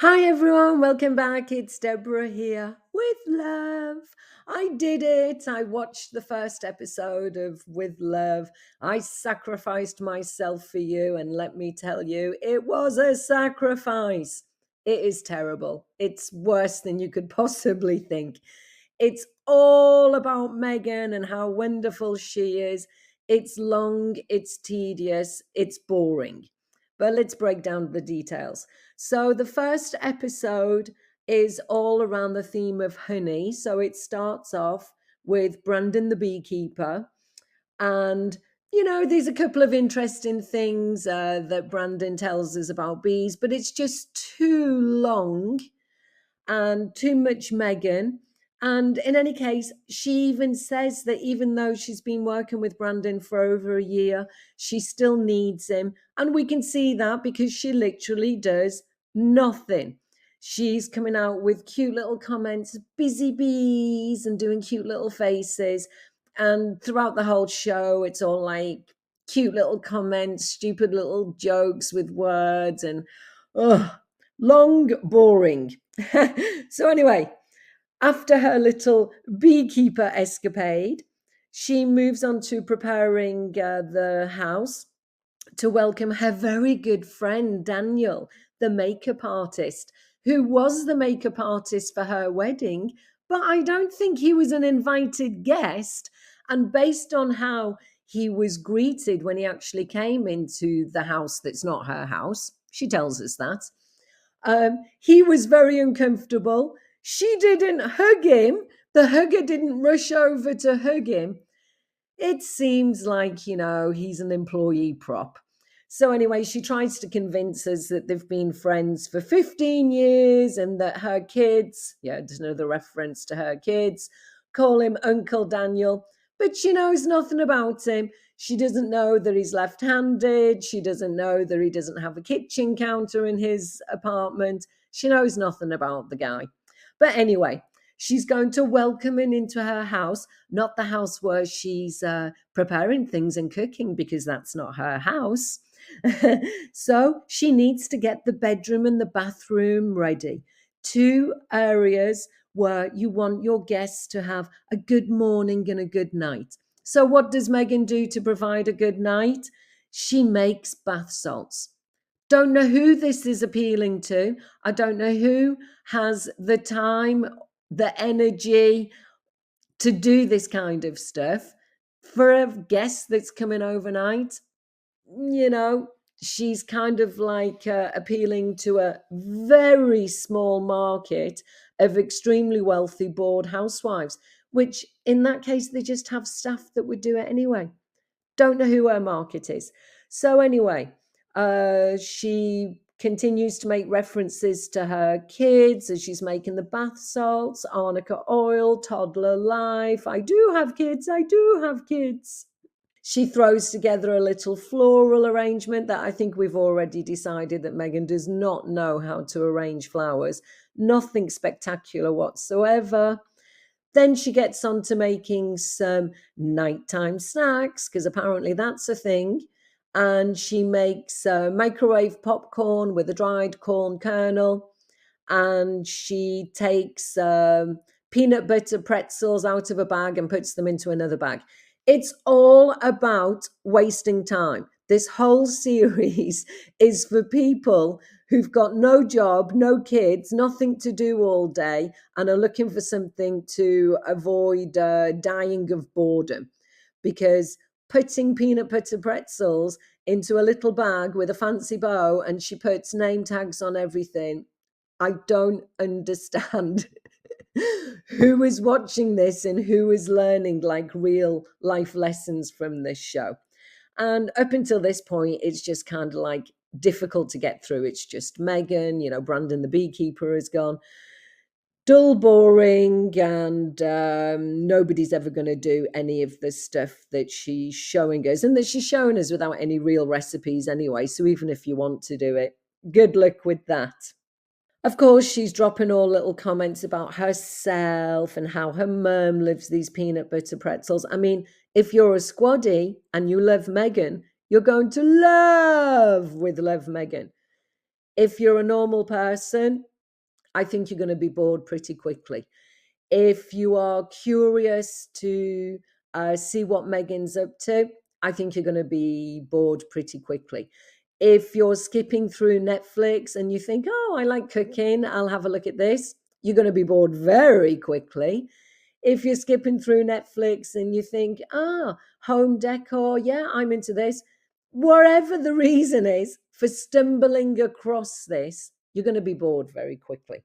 Hi everyone, welcome back. It's Deborah here with love. I did it. I watched the first episode of With Love. I sacrificed myself for you, and let me tell you, it was a sacrifice. It is terrible. It's worse than you could possibly think. It's all about Megan and how wonderful she is. It's long, it's tedious, it's boring. But let's break down the details. So, the first episode is all around the theme of honey. So, it starts off with Brandon the beekeeper. And, there's a couple of interesting things that Brandon tells us about bees, but it's just too long and too much Megan. And in any case, she even says that even though she's been working with Brandon for over a year, she still needs him. And we can see that because she literally does nothing. She's coming out with cute little comments, busy bees, and doing cute little faces. And throughout the whole show, it's all like cute little comments, stupid little jokes with words, and oh, long, boring. So, anyway, after her little beekeeper escapade, she moves on to preparing the house to welcome her very good friend Daniel, the makeup artist, who was the makeup artist for her wedding, but I don't think he was an invited guest. And based on how he was greeted when he actually came into the house that's not her house, she tells us that. He was very uncomfortable. She didn't hug him. The hugger didn't rush over to hug him. It seems like, he's an employee prop. So, anyway, she tries to convince us that they've been friends for 15 years and that her kids, yeah, there's another reference to her kids, call him Uncle Daniel, but she knows nothing about him. She doesn't know that he's left handed. She doesn't know that he doesn't have a kitchen counter in his apartment. She knows nothing about the guy. But anyway, she's going to welcome him into her house, not the house where she's preparing things and cooking, because that's not her house. So she needs to get the bedroom and the bathroom ready. Two areas where you want your guests to have a good morning and a good night. So, what does Megan do to provide a good night? She makes bath salts. Don't know who this is appealing to. I don't know who has the time, the energy to do this kind of stuff. For a guest that's coming overnight, you know, she's kind of like appealing to a very small market of extremely wealthy bored housewives, which in that case, they just have staff that would do it anyway. Don't know who her market is. So anyway, she continues to make references to her kids as she's making the bath salts, arnica oil, toddler life. I do have kids. I do have kids. She throws together a little floral arrangement that I think we've already decided that Megan does not know how to arrange flowers. Nothing spectacular whatsoever. Then she gets on to making some nighttime snacks, because apparently that's a thing. And she makes microwave popcorn with a dried corn kernel. And she takes peanut butter pretzels out of a bag and puts them into another bag. It's all about wasting time. This whole series is for people who've got no job, no kids, nothing to do all day, and are looking for something to avoid dying of boredom. Because putting peanut butter pretzels into a little bag with a fancy bow and she puts name tags on everything, I don't understand who is watching this and who is learning like real life lessons from this show. And up until this point, it's just kind of like difficult to get through. It's just Megan, Brandon the beekeeper has gone dull, boring, and nobody's ever going to do any of the stuff that she's showing us, and that she's showing us without any real recipes anyway. So even if you want to do it, good luck with that. Of course, she's dropping all little comments about herself and how her mum loves these peanut butter pretzels. I mean, if you're a squaddy and you love Megan, you're going to love with Love Megan. If you're a normal person, I think you're going to be bored pretty quickly. If you are curious to see what Megan's up to, I think you're going to be bored pretty quickly. If you're skipping through Netflix and you think, oh, I like cooking, I'll have a look at this, you're going to be bored very quickly. If you're skipping through Netflix and you think, home decor, yeah, I'm into this, whatever the reason is for stumbling across this, you're going to be bored very quickly.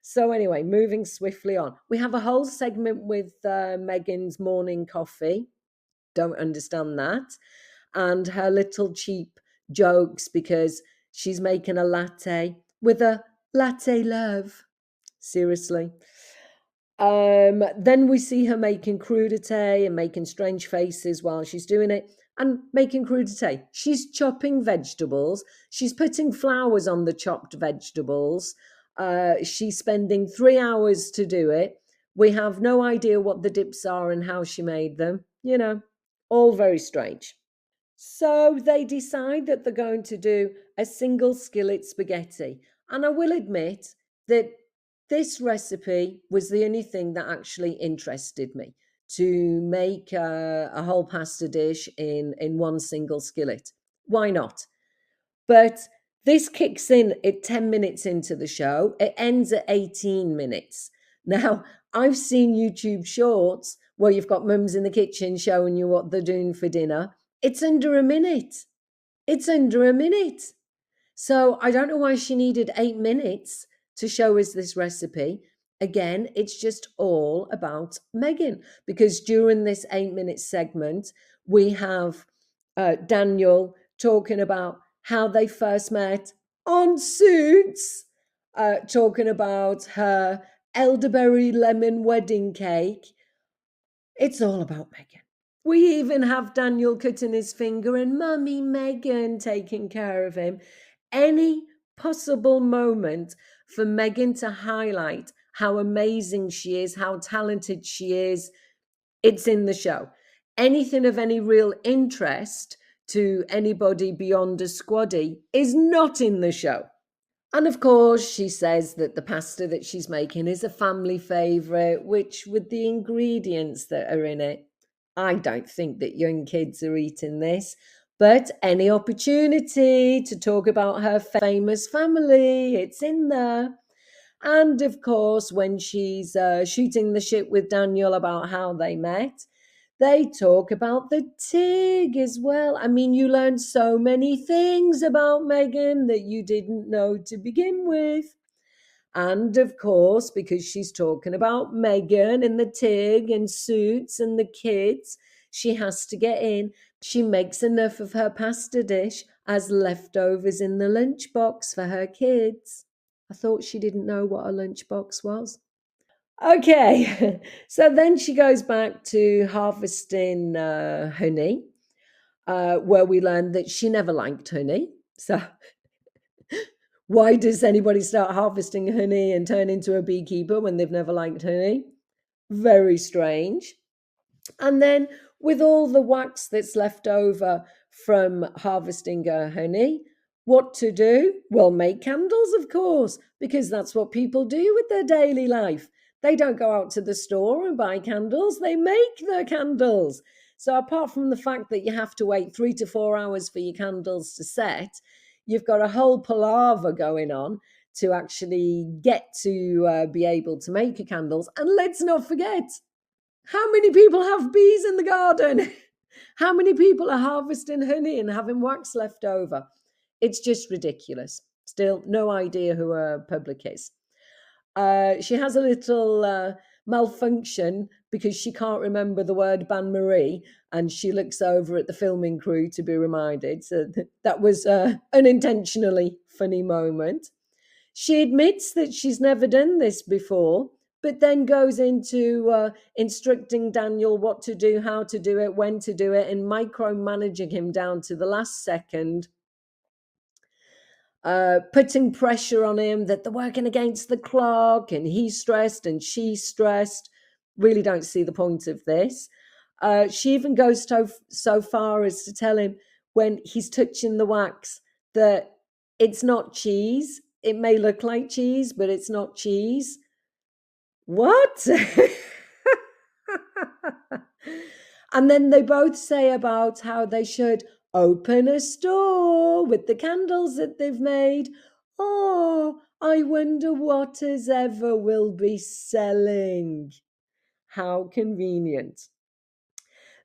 So, anyway, moving swiftly on, we have a whole segment with Megan's morning coffee. Don't understand that. And her little cheap jokes because she's making a latte with a latte love. Seriously. Then we see her making crudité and making strange faces while she's doing it and making crudité. She's chopping vegetables. She's putting flowers on the chopped vegetables. She's spending 3 hours to do it. We have no idea what the dips are and how she made them. All very strange. So they decide that they're going to do a single skillet spaghetti. And I will admit that this recipe was the only thing that actually interested me, to make a whole pasta dish in one single skillet. Why not? But this kicks in at 10 minutes into the show. It ends at 18 minutes. Now, I've seen YouTube shorts where you've got mums in the kitchen showing you what they're doing for dinner. It's under a minute. It's under a minute. So I don't know why she needed 8 minutes to show us this recipe. Again, it's just all about Megan, because during this 8 minute segment, we have Daniel talking about how they first met on Suits, talking about her elderberry lemon wedding cake. It's all about Megan. We even have Daniel cutting his finger and Mummy Megan taking care of him. Any possible moment for Megan to highlight how amazing she is, how talented she is, it's in the show. Anything of any real interest to anybody beyond a squaddy is not in the show. And of course, she says that the pasta that she's making is a family favourite, which, with the ingredients that are in it, I don't think that young kids are eating this. But any opportunity to talk about her famous family, it's in there. And of course, when she's shooting the shit with Daniel about how they met, they talk about the TIG as well. I mean, you learn so many things about Megan that you didn't know to begin with. And of course, because she's talking about Megan and the TIG and Suits and the kids, she has to get in. She makes enough of her pasta dish as leftovers in the lunchbox for her kids. I thought she didn't know what a lunchbox was. Okay, so then she goes back to harvesting honey, where we learn that she never liked honey. So, why does anybody start harvesting honey and turn into a beekeeper when they've never liked honey? Very strange. And then, with all the wax that's left over from harvesting honey, what to do? Well, make candles, of course, because that's what people do with their daily life. They don't go out to the store and buy candles, they make their candles. So, apart from the fact that you have to wait 3 to 4 hours for your candles to set, you've got a whole palaver going on to actually get to be able to make your candles. And let's not forget, how many people have bees in the garden? How many people are harvesting honey and having wax left over? It's just ridiculous. Still, no idea who her public is. She has a little malfunction because she can't remember the word Ban Marie, and she looks over at the filming crew to be reminded. So that was an unintentionally funny moment. She admits that she's never done this before, but then goes into instructing Daniel what to do, how to do it, when to do it, and micromanaging him down to the last second. Putting pressure on him that they're working against the clock and he's stressed and she's stressed. Really don't see the point of this. She even goes so far as to tell him when he's touching the wax that It's not cheese. It may look like cheese, but it's not cheese. What? And then they both say about how they should open a store with the candles that they've made. Oh, I wonder what as ever will be selling. How convenient.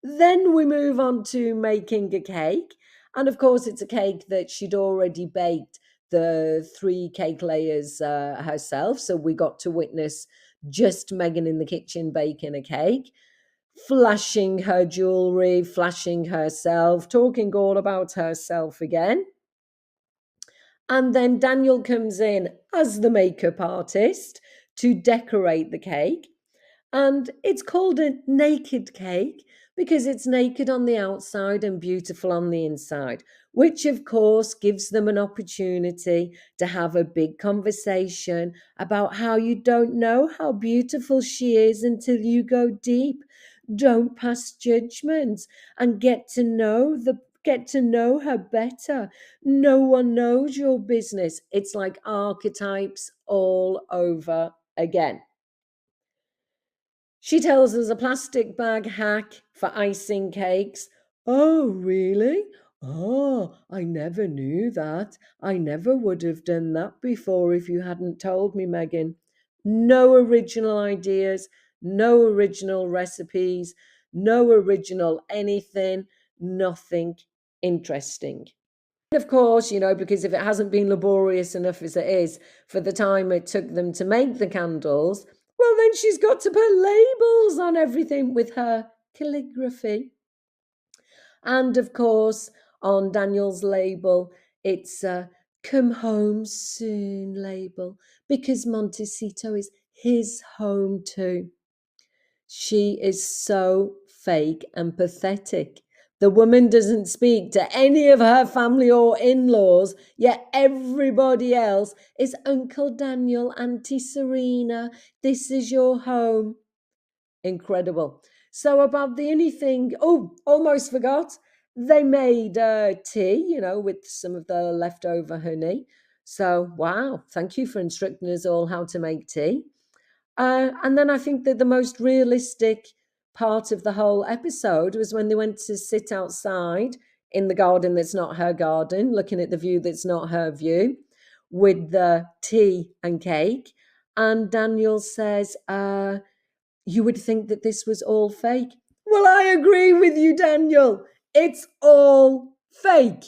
Then we move on to making a cake. And of course, it's a cake that she'd already baked the three cake layers herself. So we got to witness just Megan in the kitchen baking a cake, flashing her jewelry, flashing herself, talking all about herself again. And then Daniel comes in as the makeup artist to decorate the cake. And it's called a naked cake because it's naked on the outside and beautiful on the inside, which of course gives them an opportunity to have a big conversation about how you don't know how beautiful she is until you go deep. Don't pass judgments and get to know her better. No one knows your business. It's like archetypes all over again. She tells us a plastic bag hack for icing cakes. Oh, really? Oh, I never knew that. I never would have done that before if you hadn't told me, Megan. No original ideas, no original recipes, no original anything, nothing interesting. Of course, because if it hasn't been laborious enough as it is for the time it took them to make the candles, well, then she's got to put labels on everything with her calligraphy. And of course, on Daniel's label, it's a come home soon label because Montecito is his home too. She is so fake and pathetic. The woman doesn't speak to any of her family or in laws, yet everybody else is Uncle Daniel, Auntie Serena. This is your home. Incredible. So, about the only thing, oh, almost forgot. They made tea, with some of the leftover honey. So, wow, thank you for instructing us all how to make tea. And then I think that the most realistic part of the whole episode was when they went to sit outside in the garden that's not her garden, looking at the view that's not her view, with the tea and cake. And Daniel says, you would think that this was all fake. Well, I agree with you, Daniel. It's all fake.